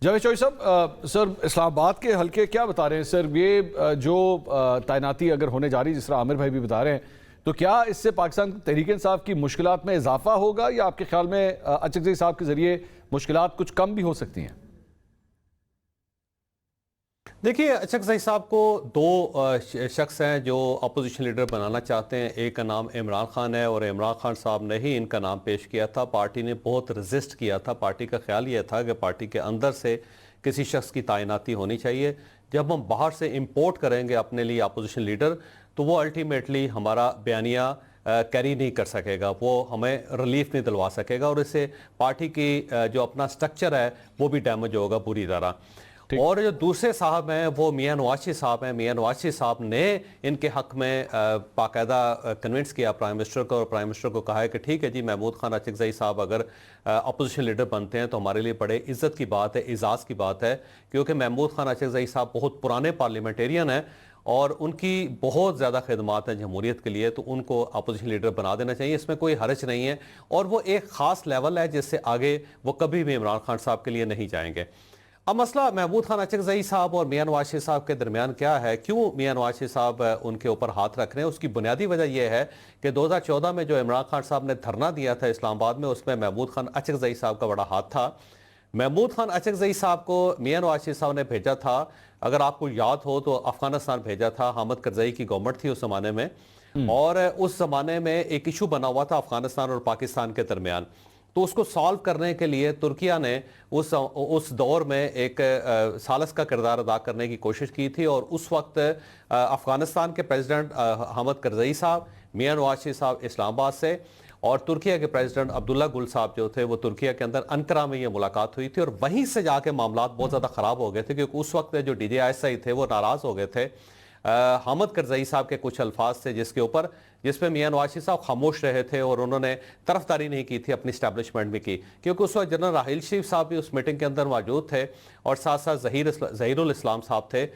जावेद चौधरी साहब, सर इस्लामाबाद के हल्के क्या बता रहे हैं सर, ये जो तैनाती अगर होने जा रही है जिस तरह आमिर भाई भी बता रहे हैं, तो क्या इससे पाकिस्तान तहरीक इंसाफ की मुश्किलात में इजाफा होगा या आपके ख्याल में अचकज़ई साहब के जरिए मुश्किलात कुछ कम भी हो सकती हैं? देखिए, अचकज़ई साहब को दो शख्स हैं जो अपोजिशन लीडर बनाना चाहते हैं। एक का नाम इमरान खान है और इमरान खान साहब ने ही इनका नाम पेश किया था। पार्टी ने बहुत रजिस्ट किया था। पार्टी का ख्याल ये था कि पार्टी के अंदर से किसी शख्स की तैनाती होनी चाहिए। जब हम बाहर से इंपोर्ट करेंगे अपने लिए अपोजिशन लीडर, तो वो अल्टीमेटली हमारा बयानिया कैरी नहीं कर सकेगा, वो हमें रिलीफ नहीं दिलवा सकेगा और इससे पार्टी की जो अपना स्ट्रक्चर है वो भी डैमेज होगा पूरी तरह। और जो दूसरे साहब हैं वो मियां नवाज शरीफ साहब हैं। मियां नवाज शरीफ साहब ने इनके हक में बाकायदा कन्विंस किया प्राइम मिनिस्टर को, और प्राइम मिनिस्टर को कहा है कि ठीक है जी, महमूद खान अचकज़ई साहब अगर अपोजिशन लीडर बनते हैं तो हमारे लिए बड़े इज्जत की बात है, एजाज़ की बात है, क्योंकि महमूद खान अचकज़ई साहब बहुत पुराने पार्लियामेंटेरियन हैं और उनकी बहुत ज़्यादा खिदमात हैं जमहूरियत के लिए, तो उनको अपोजिशन लीडर बना देना चाहिए। इसमें कोई हर्ज नहीं है और वो एक ख़ास लेवल है जिससे आगे वो कभी भी इमरान खान साहब के लिए नहीं जाएंगे। अब मसला महमूद खान अचकज़ई साहब और मियां नवाज शरीफ साहब के दरमियान क्या है, क्यों मियां नवाज शरीफ साहब उनके ऊपर हाथ रख रहे हैं? उसकी बुनियादी वजह यह है कि 2014 में जो इमरान खान साहब ने धरना दिया था इस्लामाबाद में, उसमें महमूद खान अचकज़ई साहब का बड़ा हाथ था। महमूद खान अचकज़ई साहब को मियां नवाज शरीफ साहब ने भेजा था, अगर आपको याद हो तो अफगानिस्तान भेजा था। हामिद करज़ई की गवर्नमेंट थी उस ज़माने में, और उस ज़माने में एक इशू बना हुआ था अफगानिस्तान और पाकिस्तान के दरमियान। तो उसको सॉल्व करने के लिए तुर्किया ने उस दौर में एक सालस का किरदार अदा करने की कोशिश की थी, और उस वक्त अफगानिस्तान के प्रेसिडेंट हामिद करज़ई साहब, मियां नवाज शरीफ साहब इस्लामाबाद से, और तुर्किया के प्रेसिडेंट अब्दुल्ला गुल साहब जो थे वो तुर्किया के अंदर अंकारा में ये मुलाकात हुई थी, और वहीं से जाके मामला बहुत ज़्यादा ख़राब हो गए थे, क्योंकि उस वक्त जो DJISI थे वो नाराज़ हो गए थे हामिद करज़ई साहब के कुछ अल्फाज थे जिसपे मियां नवाज शरीफ साहब खामोश रहे थे, और उन्होंने तरफदारी नहीं की थी अपनी स्टैब्लिशमेंट में की, क्योंकि उस वक्त जनरल राहील शरीफ साहब भी उस मीटिंग के अंदर मौजूद थे, और साथ साथ ज़हीरुल इस्लाम साहब थे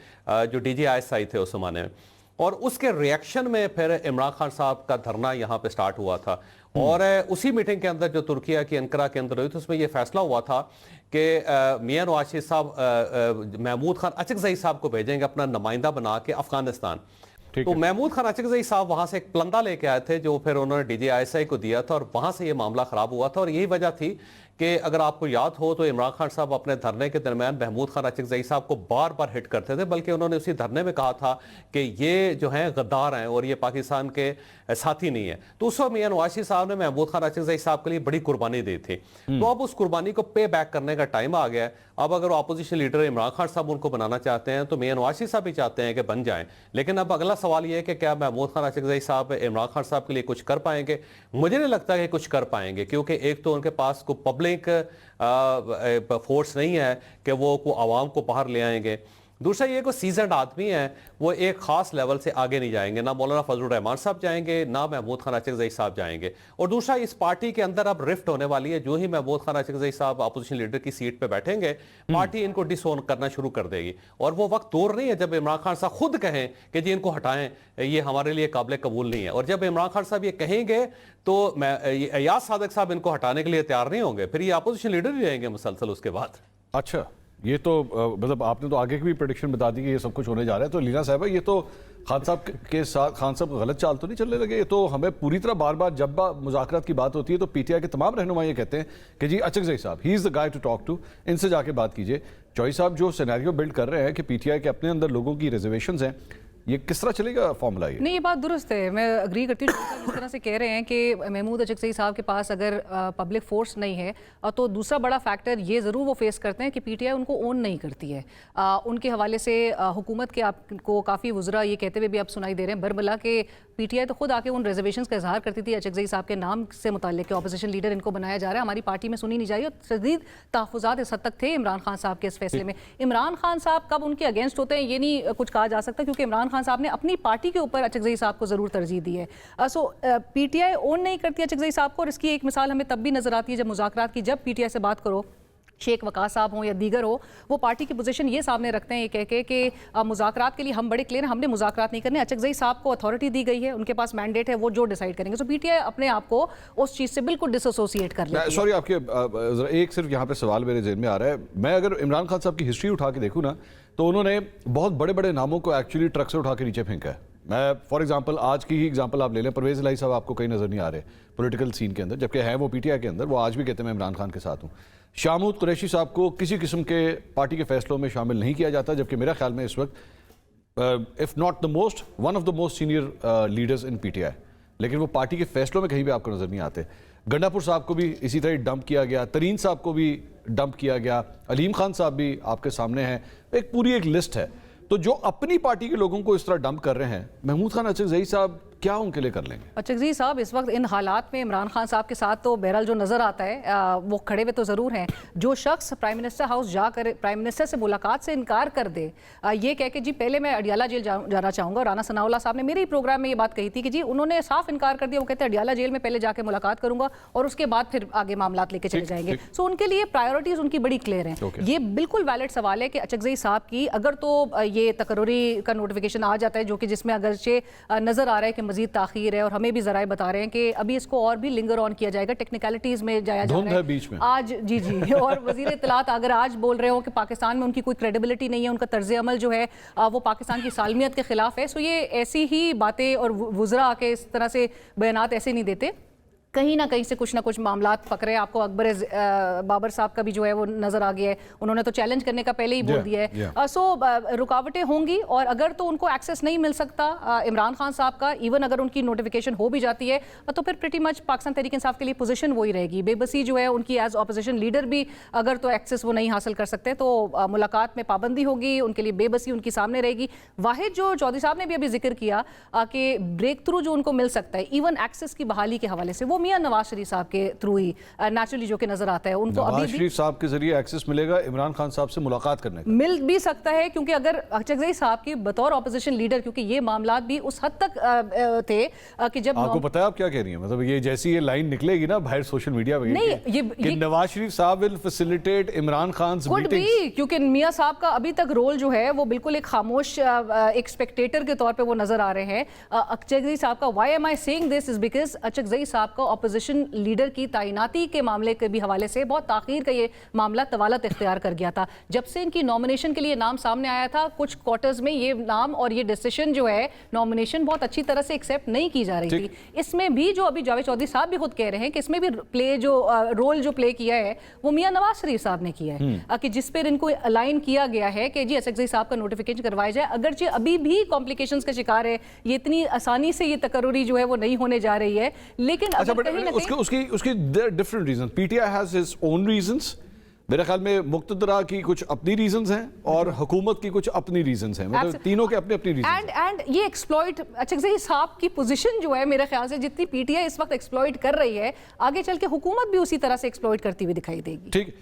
जो DJISI थे उस ज़माने में। और उसके रिएक्शन में फिर इमरान खान साहब का धरना यहाँ पे स्टार्ट हुआ था, और उसी मीटिंग के अंदर जो तुर्किया की अंकारा के अंदर हुई थी उसमें यह फैसला हुआ था कि मियां नवाज शरीफ साहब महमूद खान अचकज़ई साहब को भेजेंगे अपना नुमाइंदा बना के अफगानिस्तान। तो महमूद खान अचकज़ई साहब वहां से एक प्लंदा लेके आए थे जो फिर उन्होंने DJISI को दिया था, और वहां से ये मामला खराब हुआ था। और यही वजह थी कि अगर आपको याद हो तो इमरान खान साहब अपने धरने के दरमियान महमूद खान अचकज़ई साहब को बार बार हिट करते थे, बल्कि उन्होंने उसी धरने में कहा था कि ये जो हैं गद्दार हैं और ये पाकिस्तान के साथी नहीं है। तो उस वक्त मियां नवाज शरीफ साहब ने महमूद खान अचकज़ई साहब के लिए बड़ी कुर्बानी दी थी, तो अब उस कुर्बानी को पे बैक करने का टाइम आ गया है। अब अगर अपोजिशन लीडर इमरान खान साहब उनको बनाना चाहते हैं तो मियां नवाज शरीफ साहब भी चाहते हैं कि बन जाएं, लेकिन अब अगला सवाल यह है कि क्या महमूद खान अचकज़ई साहब इमरान खान साहब के लिए कुछ कर पाएंगे? मुझे नहीं लगता कि कुछ कर पाएंगे, क्योंकि एक तो उनके पास कोई पब्लिक फोर्स नहीं है कि वो को आवाम को बाहर ले आएंगे। दूसरा ये को सीजनड आदमी है, वो एक खास लेवल से आगे नहीं जाएंगे, ना मौलाना फजलुर रहमान साहब जाएंगे, ना महमूद खान अचकज़ई साहब जाएंगे। और दूसरा, इस पार्टी के अंदर अब रिफ्ट होने वाली है। जो ही महमूद खान अचकज़ई साहब अपोजिशन लीडर की सीट पे बैठेंगे, पार्टी इनको डिसोन करना शुरू कर देगी, और वो वक्त दूर नहीं है जब इमरान खान साहब खुद कहें कि जी इनको हटाएं, ये हमारे लिए काबिल कबूल नहीं है। और जब इमरान खान साहब ये कहेंगे तो अयाज सादिक साहब इनको हटाने के लिए तैयार नहीं होंगे, फिर ये अपोजिशन लीडर ही रहेंगे मुसलसल उसके बाद। अच्छा, ये तो मतलब आपने तो आगे की भी प्रेडिक्शन बता दी कि ये सब कुछ होने जा रहा है। तो लीना साहब, ये तो खान साहब के साथ खान साहब गलत चाल तो नहीं चलने लगे? ये तो हमें पूरी तरह बार बार जब मुज़ाकरात की बात होती है तो PTI के तमाम रहनुमा ये कहते हैं कि जी अचकज़ई साहब ही is the guy to talk to, इनसे जाके बात कीजिए। चौधरी साहब जो सिनेरियो बिल्ड कर रहे हैं कि PTI के अपने अंदर लोगों की रिजर्वेशंस हैं, ये किस तरह चलेगा फॉर्मूला? ये नहीं, ये बात दुरुस्त है, मैं अग्री करती हूँ जिस तरह से कह रहे हैं कि महमूद अचकज़ई साहब के पास अगर पब्लिक फोर्स नहीं है, तो दूसरा बड़ा फैक्टर ये ज़रूर वो फेस करते हैं कि PTI उनको ओन नहीं करती है। उनके हवाले से हुकूमत के आपको काफ़ी वज़रा ये कहते हुए भी आप सुनाई दे रहे हैं बरबला के PTI तो खुद आके उन रिजर्वेशंस का इजहार करती थी अचकज़ई साहब के नाम से मुताल्लिक कि अपोजिशन लीडर इनको बनाया जा रहा है, हमारी पार्टी में सुनी नहीं जाएगी। और शदीद तहफ़्फ़ुज़ात इस हद तक थे इमरान खान साहब के इस फैसले में। इमरान खान साहब कब उनके अगेंस्ट होते हैं ये नहीं कुछ कहा जा सकता, क्योंकि इमरान खान साहब ने अपनी पार्टी के ऊपर अचकज़ई साहब को ज़रूर तरजीह दी है। सो PTI ओन नहीं करती अचकज़ई साहब को, और इसकी एक मिसाल हमें तब भी नज़र आती है जब मुज़ाकरात की, जब PTI से बात करो शेख वकास साहब हों या दीगर हो, वो पार्टी की पोजीशन ये सामने रखते हैं, ये कह के कि मुज़ाकरात के लिए हम बड़े क्लियर हैं, हमने मुज़ाकरात नहीं करने, अचकज़ई साहब को अथॉरिटी दी गई है, उनके पास मैंडेट है, वो जो डिसाइड करेंगे। सो पीटीआई अपने आप को उस चीज़ से बिल्कुल डिसोसिएट कर लेती है। सॉरी, आपके एक सिर्फ यहाँ पे सवाल मेरे जेहन में आ रहा है। मैं अगर इमरान खान साहब की हिस्ट्री उठा के देखूँ ना, तो उन्होंने बहुत बड़े बड़े नामों को एक्चुअली ट्रक से उठा के नीचे फेंका है। मैं फॉर एग्जांपल आज की ही एग्जांपल आप ले लें, परवेज़ इलाही साहब आपको कहीं नज़र नहीं आ रहे पॉलिटिकल सीन के अंदर, जबकि है वो पीटीआई के अंदर, वो आज भी कहते हैं मैं इमरान खान के साथ हूँ। शाहमूद कुरैशी साहब को किसी किस्म के पार्टी के फैसलों में शामिल नहीं किया जाता, जबकि मेरा ख्याल में इस वक्त if not the most, one of the most senior leaders in PTI, लेकिन वो पार्टी के फैसलों में कहीं भी आपको नज़र नहीं आते। गंडापुर साहब को भी इसी तरह डंप किया गया, तरीन साहब को भी डंप किया गया, अलीम खान साहब भी आपके सामने हैं, एक पूरी एक लिस्ट है। तो जो अपनी पार्टी के लोगों को इस तरह डंप कर रहे हैं, महमूद खान अचकज़ई साहब क्या उनके लिए कर लेंगे? अचकज़ई साहब इस वक्त इन हालात में इमरान खान साहब के साथ तो बहरहाल जो नज़र आता है वो खड़े हुए तो ज़रूर हैं। जो शख्स प्राइम मिनिस्टर हाउस जाकर प्राइम मिनिस्टर से मुलाकात से इनकार कर दे, ये कह के जी पहले मैं अडियाला जेल जाना चाहूँगा, राना सनाउल्लाह साहब ने मेरे ही प्रोग्राम में ये बात कही थी कि जी उन्होंने साफ इनकार कर दिया, वो कहते हैं अडियाला जेल में पहले जाके मुलाकात करूँगा और उसके बाद फिर आगे मामला लेके चले जाएंगे। सो उनके लिए प्रायोरिटीज़ उनकी बड़ी क्लियर हैं। ये बिल्कुल वैलिड सवाल है कि अचकज़ई साहब की अगर तो ये तकर्री का नोटिफिकेशन आ जाता है, जो कि जिसमें अगरचे नज़र आ रहा है कि मज़ीद ताख़ीर है, और हमें भी ज़राए बता रहे हैं कि अभी इसको और भी लिंगर ऑन किया जाएगा, टेक्निकलिटीज़ में जाया जा रहा है बीच में आज। जी और वज़ीर इत्तलात अगर आज बोल रहे हो कि पाकिस्तान में उनकी कोई क्रेडिबिलिटी नहीं है, उनका तर्ज अमल जो है वो पाकिस्तान की सालमियत के खिलाफ है। सो ये ऐसी ही बातें और वुज़रा आके इस तरह से बयानात ऐसे नहीं देते, कहीं ना कहीं से कुछ ना कुछ मामलात पकड़े। आपको अकबर बाबर साहब का भी जो है वो नज़र आ गया है, उन्होंने तो चैलेंज करने का पहले ही बोल दिया है। सो रुकावटें होंगी, और अगर तो उनको एक्सेस नहीं मिल सकता इमरान खान साहब का, इवन अगर उनकी नोटिफिकेशन हो भी जाती है, तो फिर प्रिटी मच पाकिस्तान तहरीक इंसाफ के लिए पोजीशन वही रहेगी। बेबसी जो है उनकी एज ऑपोजिशन लीडर भी अगर तो एक्सेस वो नहीं हासिल कर सकते, तो मुलाकात में पाबंदी होगी, उनके लिए बेबसी उनकी सामने रहेगी। वाहिद जो चौधरी साहब ने भी अभी जिक्र किया कि ब्रेक थ्रू जो उनको मिल सकता है इवन एक्सेस की बहाली के हवाले से, वो मियां नवाज शरीफ साहब के थ्रू ही नेचुरली जो कि नजर आता है उनको अभी भी शरीफ साहब के जरिए एक्सेस मिलेगा इमरान खान साहब से मुलाकात करने का। मिल भी सकता है, क्योंकि अगर अचकज़ई साहब की बतौर ऑपोजिशन लीडर, क्योंकि ये मामलात भी उस हद तक थे कि जब आपको पता है आप क्या कह रही हैं, मतलब ये जैसी ये लाइन निकलेगी ना बाहर सोशल मीडिया पे नहीं, कि नवाज शरीफ साहब will facilitate Imran Khan meetings, क्योंकि मियां साहब का अभी तक रोल जो है वो बिल्कुल एक खामोश एक स्पेक्टेटर के तौर पे वो नजर आ रहे हैं। अचकज़ई साहब का why am I saying this is because Achakzai साहब का ऑपोजिशन लीडर की तैनाती के मामले के भी हवाले से बहुत ताखीर का ये मामला तवालत इख्तियार कर गया था। जब से इनकी नॉमिनेशन के लिए नाम सामने आया था, कुछ क्वार्टर्स में ये नाम और ये डिसीजन जो है नॉमिनेशन बहुत अच्छी तरह से एक्सेप्ट नहीं की जा रही थी। इसमें भी जो अभी जावेद चौधरी साहब भी खुद कह रहे हैं कि इसमें भी रोल जो प्ले किया है वो मियां नवाज शरीफ साहब ने किया है, कि जिस पर इनको अलाइन किया गया है कि जी अचकज़ई साहब का नोटिफिकेशन करवाया जाए। अगरचे अभी भी कॉम्प्लिकेशंस का शिकार है, ये इतनी आसानी से ये तकर्री जो है वो नहीं होने जा रही है, लेकिन अगर कहीं ना कहीं उसकी different reason, PTI has his own reasons, मेरे ख्याल में मुक्तदरा की कुछ अपनी रीजंस हैं और हुकूमत की कुछ अपनी रीजंस हैं, मतलब तीनों के अपने अपनी रीजंस एंड ये एक्सप्लॉइट अचकज़ई साहब की पोजीशन जो है मेरे ख्याल से जितनी पीटीआई इस वक्त एक्सप्लॉइट कर रही है, आगे चल के हुकूमत भी उसी तरह से एक्सप्लॉइट करती हुई दिखाई देगी। ठीक।